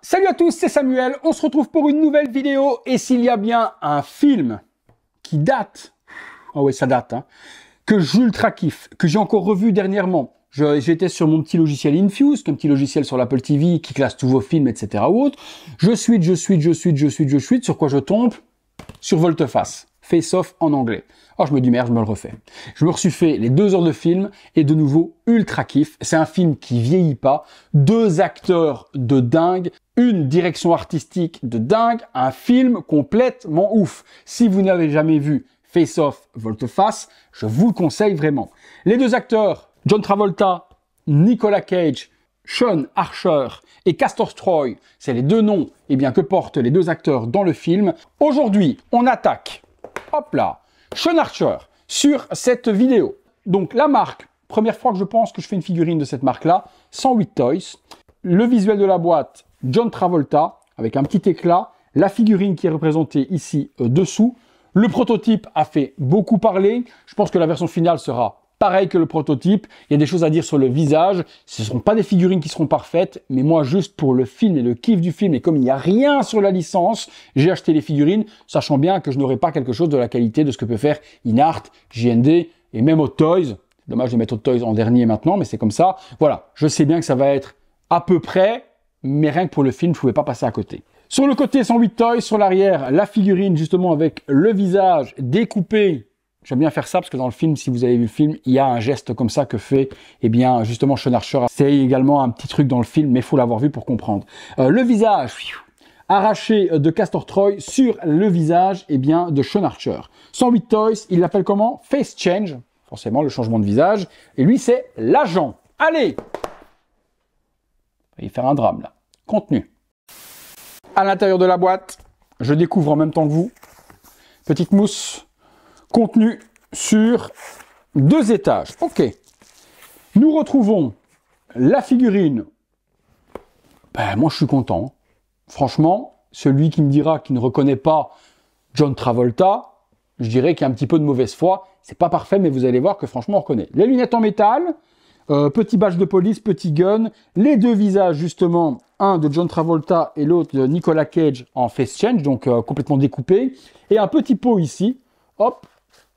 Salut à tous, c'est Samuel, on se retrouve pour une nouvelle vidéo et s'il y a bien un film qui date, oh ouais ça date, hein, que j'ultra kiffe, que j'ai encore revu dernièrement, j'étais sur mon petit logiciel Infuse, un petit logiciel sur l'Apple TV qui classe tous vos films, etc. ou autre, je suis, sur quoi je tombe? Sur Volte-Face, Face-Off en anglais. Alors je me dis merde, je me le refais. Je me suis fait les 2 heures de film et de nouveau ultra kiff. C'est un film qui vieillit pas, 2 acteurs de dingue, une direction artistique de dingue, un film complètement ouf. Si vous n'avez jamais vu Face-Off, Volte-Face, je vous le conseille vraiment. Les 2 acteurs, John Travolta, Nicolas Cage, Sean Archer et Castor Troy, c'est les 2 noms que portent les 2 acteurs dans le film. Aujourd'hui, on attaque, hop là, Sean Archer sur cette vidéo. Donc la marque, première fois que je pense que je fais une figurine de cette marque-là, 108 Toys. Le visuel de la boîte, John Travolta, avec un petit éclat. La figurine qui est représentée ici dessous. Le prototype a fait beaucoup parler. Je pense que la version finale sera pareil que le prototype, il y a des choses à dire sur le visage. Ce ne seront pas des figurines qui seront parfaites, mais moi, juste pour le film et le kiff du film, et comme il n'y a rien sur la licence, j'ai acheté les figurines, sachant bien que je n'aurai pas quelque chose de la qualité de ce que peut faire InArt, JND, et même Hot Toys. Dommage de mettre Hot Toys en dernier maintenant, mais c'est comme ça. Voilà, je sais bien que ça va être à peu près, mais rien que pour le film, je ne pouvais pas passer à côté. Sur le côté 108 Toys, sur l'arrière, la figurine justement avec le visage découpé. J'aime bien faire ça parce que dans le film, si vous avez vu le film, il y a un geste comme ça que fait, justement, Sean Archer. C'est également un petit truc dans le film, mais il faut l'avoir vu pour comprendre. Le visage arraché de Castor Troy sur le visage, de Sean Archer. 108 Toys, il l'appelle comment? Face Change, forcément le changement de visage. Et lui, c'est l'agent. Allez! Il va y faire un drame là. Contenu. À l'intérieur de la boîte, je découvre en même temps que vous. Petite mousse. Contenu sur 2 étages. Ok. Nous retrouvons la figurine. Moi, je suis content. Franchement, celui qui me dira qu'il ne reconnaît pas John Travolta, je dirais qu'il y a un petit peu de mauvaise foi. C'est pas parfait, mais vous allez voir que franchement, on reconnaît. Les lunettes en métal, petit badge de police, petit gun, les 2 visages, justement, un de John Travolta et l'autre de Nicolas Cage en face change, donc complètement découpé, et un petit pot ici, hop,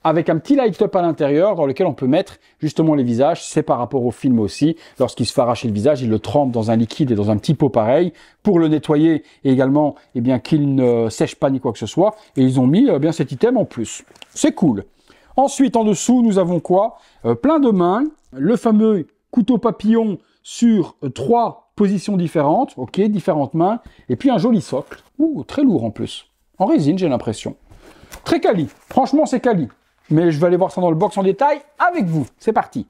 avec un petit light-up à l'intérieur dans lequel on peut mettre justement les visages. C'est par rapport au film aussi. Lorsqu'il se fait arracher le visage, il le trempe dans un liquide et dans un petit pot pareil pour le nettoyer et également qu'il ne sèche pas ni quoi que ce soit. Et ils ont mis cet item en plus. C'est cool. Ensuite, en dessous, nous avons quoi? Plein de mains. Le fameux couteau papillon sur 3 positions différentes. Ok, différentes mains. Et puis un joli socle. Ouh, très lourd en plus. En résine, j'ai l'impression. Très quali. Franchement, c'est quali. Mais je vais aller voir ça dans le box en détail avec vous. C'est parti.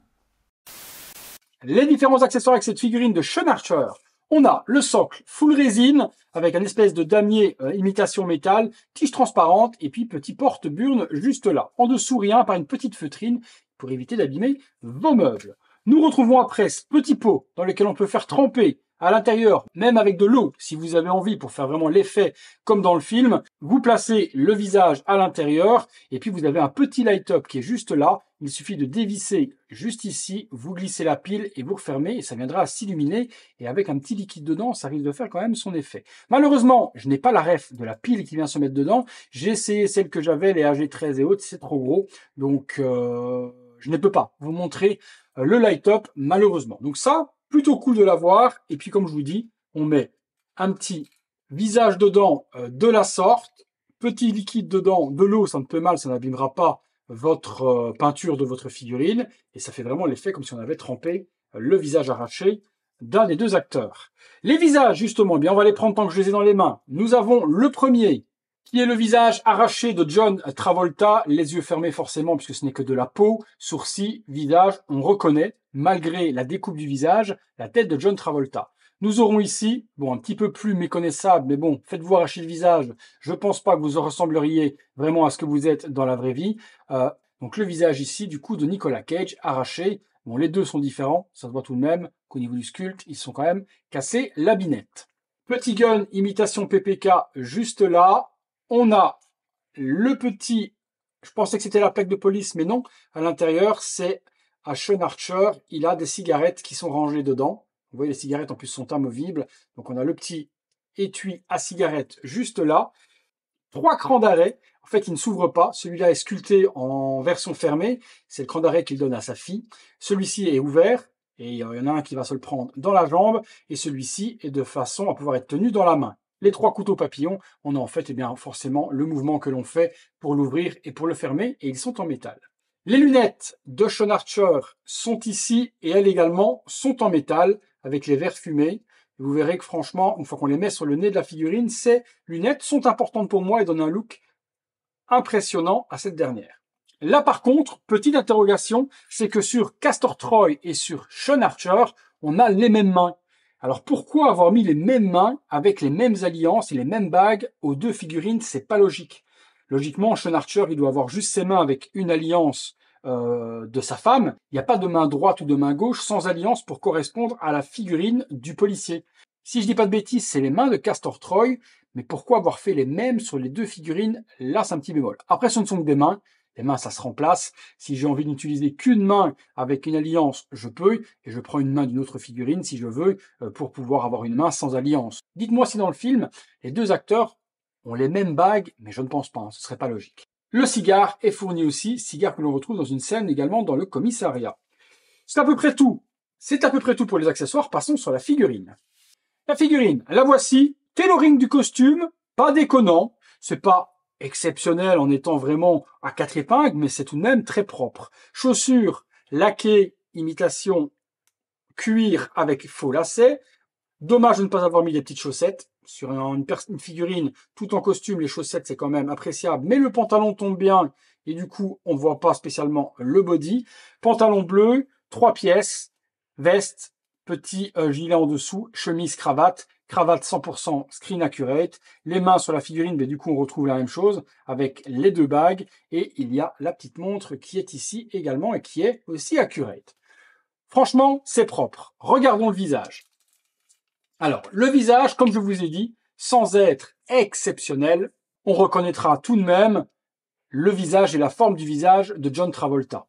Les différents accessoires avec cette figurine de Sean Archer. On a le socle full résine avec un espèce de damier imitation métal, tige transparente et puis petit porte-burne juste là. En dessous, rien par une petite feutrine pour éviter d'abîmer vos meubles. Nous retrouvons après ce petit pot dans lequel on peut faire tremper à l'intérieur, même avec de l'eau, si vous avez envie, pour faire vraiment l'effet comme dans le film. Vous placez le visage à l'intérieur et puis vous avez un petit light-up qui est juste là. Il suffit de dévisser juste ici, vous glissez la pile et vous refermez et ça viendra à s'illuminer. Et avec un petit liquide dedans, ça risque de faire quand même son effet. Malheureusement, je n'ai pas la ref de la pile qui vient se mettre dedans. J'ai essayé celle que j'avais, les AG13 et autres, c'est trop gros. Donc, je ne peux pas vous montrer le light-up, malheureusement. Donc ça, plutôt cool de l'avoir. Et puis, comme je vous dis, on met un petit visage dedans de la sorte. Petit liquide dedans, de l'eau, ça ne peut mal, ça n'abîmera pas votre peinture de votre figurine. Et ça fait vraiment l'effet comme si on avait trempé le visage arraché d'un des 2 acteurs. Les visages, justement, on va les prendre tant que je les ai dans les mains. Nous avons le premier, qui est le visage arraché de John Travolta, les yeux fermés forcément, puisque ce n'est que de la peau, sourcils, visage, on reconnaît, malgré la découpe du visage, la tête de John Travolta. Nous aurons ici, un petit peu plus méconnaissable, mais bon, faites-vous arracher le visage, je pense pas que vous ressembleriez vraiment à ce que vous êtes dans la vraie vie. Donc le visage ici, du coup, de Nicolas Cage, arraché. Bon, les 2 sont différents, ça se voit tout de même qu'au niveau du sculpte, ils sont quand même cassés la binette. Petit gun, imitation PPK, juste là. On a le petit, je pensais que c'était la plaque de police, mais non. À l'intérieur, c'est à Sean Archer. Il a des cigarettes qui sont rangées dedans. Vous voyez, les cigarettes en plus sont amovibles. Donc on a le petit étui à cigarette juste là. 3 crans d'arrêt. En fait, il ne s'ouvre pas. Celui-là est sculpté en version fermée. C'est le cran d'arrêt qu'il donne à sa fille. Celui-ci est ouvert. Et il y en a un qui va se le prendre dans la jambe. Et celui-ci est de façon à pouvoir être tenu dans la main. Les 3 couteaux papillons, on a en fait forcément le mouvement que l'on fait pour l'ouvrir et pour le fermer. Et ils sont en métal. Les lunettes de Sean Archer sont ici et elles également sont en métal avec les verres fumés. Vous verrez que franchement, une fois qu'on les met sur le nez de la figurine, ces lunettes sont importantes pour moi et donnent un look impressionnant à cette dernière. Là par contre, petite interrogation, c'est que sur Castor Troy et sur Sean Archer, on a les mêmes mains. Alors pourquoi avoir mis les mêmes mains avec les mêmes alliances et les mêmes bagues aux 2 figurines? C'est pas logique. Logiquement, Sean Archer, il doit avoir juste ses mains avec une alliance de sa femme. Il n'y a pas de main droite ou de main gauche sans alliance pour correspondre à la figurine du policier. Si je dis pas de bêtises, c'est les mains de Castor Troy, mais pourquoi avoir fait les mêmes sur les 2 figurines? Là, c'est un petit bémol. Après, ce ne sont que des mains. Les mains, ça se remplace. Si j'ai envie d'utiliser qu'une main avec une alliance, je peux, et je prends une main d'une autre figurine si je veux, pour pouvoir avoir une main sans alliance. Dites-moi si dans le film, les 2 acteurs ont les mêmes bagues, mais je ne pense pas, ce serait pas logique. Le cigare est fourni aussi, cigare que l'on retrouve dans une scène également dans le commissariat. C'est à peu près tout. C'est à peu près tout pour les accessoires, passons sur la figurine. La figurine, la voici, tailoring du costume, pas déconnant, c'est pas exceptionnel en étant vraiment à 4 épingles, mais c'est tout de même très propre. Chaussures laquées, imitation cuir avec faux lacets. Dommage de ne pas avoir mis des petites chaussettes. Sur une figurine tout en costume, les chaussettes c'est quand même appréciable, mais le pantalon tombe bien et du coup on ne voit pas spécialement le body. Pantalon bleu, 3 pièces, veste, petit gilet en dessous, chemise, cravate 100% screen accurate. Les mains sur la figurine, mais du coup on retrouve la même chose avec les 2 bagues et il y a la petite montre qui est ici également et qui est aussi accurate. Franchement, c'est propre. Regardons le visage. Alors, le visage, comme je vous ai dit, sans être exceptionnel, on reconnaîtra tout de même le visage et la forme du visage de John Travolta.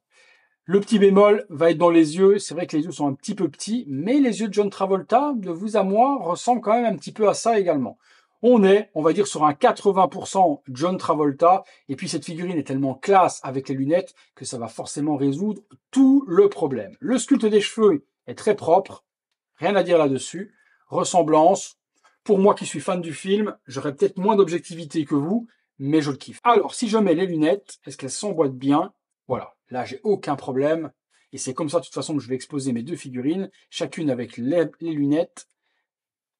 Le petit bémol va être dans les yeux. C'est vrai que les yeux sont un petit peu petits, mais les yeux de John Travolta, de vous à moi, ressemblent quand même un petit peu à ça également. On est, on va dire, sur un 80% John Travolta, et puis cette figurine est tellement classe avec les lunettes que ça va forcément résoudre tout le problème. Le sculpte des cheveux est très propre, rien à dire là-dessus. Ressemblance, pour moi qui suis fan du film, j'aurais peut-être moins d'objectivité que vous, mais je le kiffe. Alors, si je mets les lunettes, est-ce qu'elles s'emboîtent bien? Voilà, là j'ai aucun problème, et c'est comme ça de toute façon que je vais exposer mes 2 figurines, chacune avec les lunettes,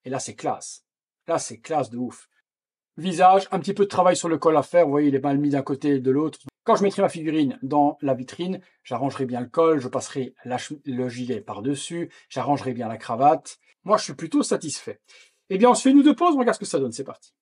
et là c'est classe. Là c'est classe de ouf. Visage, un petit peu de travail sur le col à faire, vous voyez il est mal mis d'un côté et de l'autre. Quand je mettrai ma figurine dans la vitrine, j'arrangerai bien le col, je passerai le gilet par-dessus, j'arrangerai bien la cravate. Moi, je suis plutôt satisfait. Eh bien, on se fait une ou 2 pauses, on regarde ce que ça donne, c'est parti.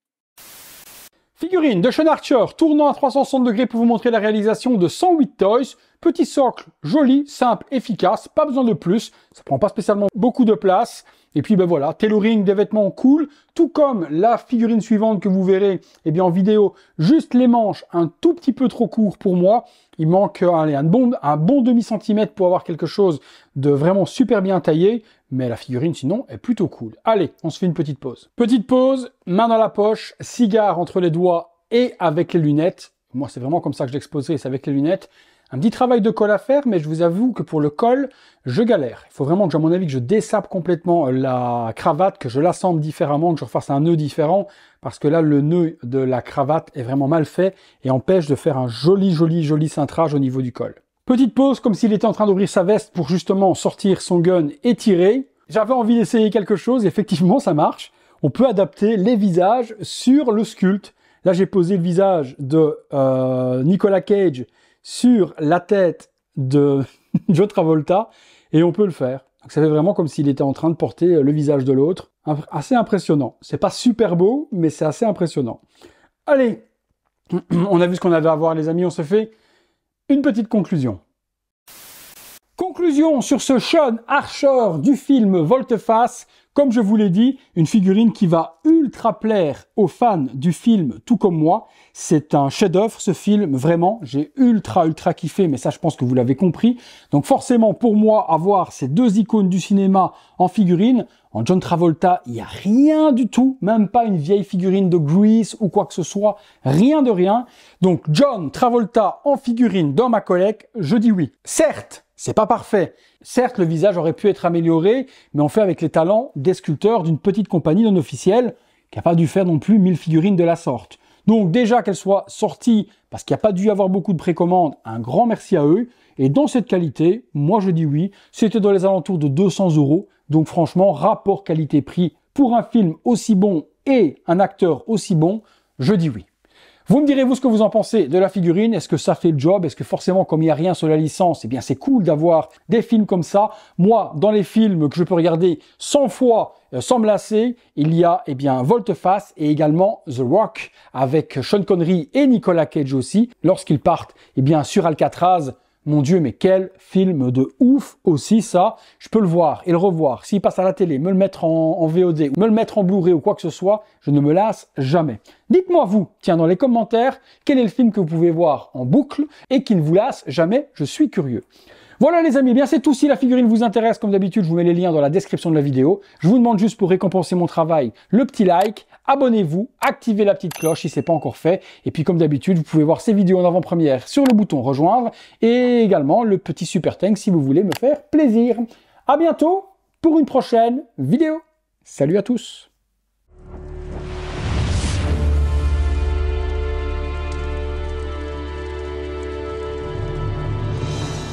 Figurine de Sean Archer, tournant à 360 degrés pour vous montrer la réalisation de 108 Toys. Petit socle, joli, simple, efficace, pas besoin de plus. Ça prend pas spécialement beaucoup de place. Et puis ben voilà, tailoring, des vêtements cool, tout comme la figurine suivante que vous verrez en vidéo, juste les manches un tout petit peu trop court pour moi. Il manque allez, un bon demi-centimètre pour avoir quelque chose de vraiment super bien taillé, mais la figurine sinon est plutôt cool. Allez, on se fait une petite pause. Petite pause, main dans la poche, cigare entre les doigts et avec les lunettes. Moi c'est vraiment comme ça que je l'exposerai, c'est avec les lunettes. Un petit travail de colle à faire, mais je vous avoue que pour le col, je galère. Il faut vraiment que, à mon avis, que je dessape complètement la cravate, que je l'assemble différemment, que je refasse un nœud différent, parce que là, le nœud de la cravate est vraiment mal fait et empêche de faire un joli cintrage au niveau du col. Petite pause, comme s'il était en train d'ouvrir sa veste pour justement sortir son gun et tirer. J'avais envie d'essayer quelque chose, effectivement, ça marche. On peut adapter les visages sur le sculpte. Là, j'ai posé le visage de Nicolas Cage sur la tête de John Travolta, et on peut le faire. Donc ça fait vraiment comme s'il était en train de porter le visage de l'autre. Assez impressionnant. C'est pas super beau, mais c'est assez impressionnant. Allez, on a vu ce qu'on avait à voir les amis, on se fait une petite conclusion. Conclusion sur ce Sean Archer du film Volte-Face. Comme je vous l'ai dit, une figurine qui va ultra plaire aux fans du film, tout comme moi. C'est un chef-d'œuvre, ce film, vraiment. J'ai ultra kiffé, mais ça, je pense que vous l'avez compris. Donc forcément, pour moi, avoir ces deux icônes du cinéma en figurine, en John Travolta, il n'y a rien du tout, même pas une vieille figurine de Grease ou quoi que ce soit, rien de rien. Donc John Travolta en figurine dans ma collecte, je dis oui. Certes, c'est pas parfait. Certes, le visage aurait pu être amélioré, mais on fait avec les talents des sculpteurs d'une petite compagnie non officielle qui n'a pas dû faire non plus 1000 figurines de la sorte. Donc déjà qu'elle soit sortie, parce qu'il n'y a pas dû y avoir beaucoup de précommandes, un grand merci à eux. Et dans cette qualité, moi je dis oui, c'était dans les alentours de 200 €. Donc franchement, rapport qualité-prix pour un film aussi bon et un acteur aussi bon, je dis oui. Vous me direz, vous, ce que vous en pensez de la figurine. Est-ce que ça fait le job? Est-ce que forcément, comme il n'y a rien sur la licence, eh bien, c'est cool d'avoir des films comme ça? Moi, dans les films que je peux regarder 100 fois sans me lasser, il y a, eh bien, Volte-Face et également The Rock avec Sean Connery et Nicolas Cage aussi, lorsqu'ils partent, eh bien, sur Alcatraz. Mon Dieu, mais quel film de ouf aussi ça. Je peux le voir et le revoir. S'il passe à la télé, me le mettre en VOD, me le mettre en Blu-ray ou quoi que ce soit, je ne me lasse jamais. Dites-moi vous, tiens, dans les commentaires, quel est le film que vous pouvez voir en boucle et qui ne vous lasse jamais. Je suis curieux. Voilà les amis, eh bien c'est tout. Si la figurine vous intéresse, comme d'habitude, je vous mets les liens dans la description de la vidéo. Je vous demande juste, pour récompenser mon travail, le petit like, abonnez-vous, activez la petite cloche si ce n'est pas encore fait. Et puis comme d'habitude, vous pouvez voir ces vidéos en avant-première sur le bouton rejoindre et également le petit super thanks si vous voulez me faire plaisir. À bientôt pour une prochaine vidéo. Salut à tous.